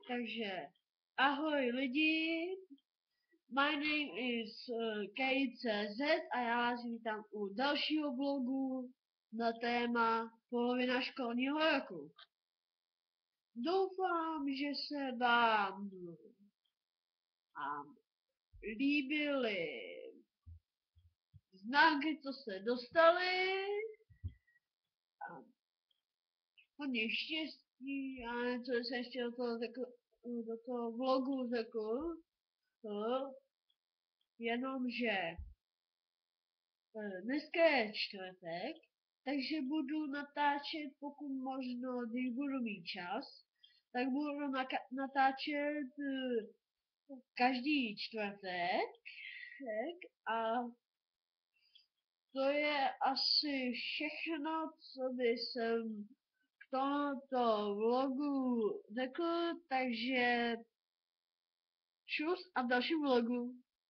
Takže ahoj lidi, my name is KCZ a já vás vítám u dalšího vlogu na téma polovina školního roku. Doufám, že se vám líbily známky, co se dostaly. Hodně štěstí a co jsem ještě do toho vlogu řekl, jenomže dneska je čtvrtek, takže budu natáčet pokud možno, když budu mít čas, tak budu natáčet každý čtvrtek a to je asi všechno, co by jsem k tomuto vlogu řekl, takže čus a v dalším vlogu.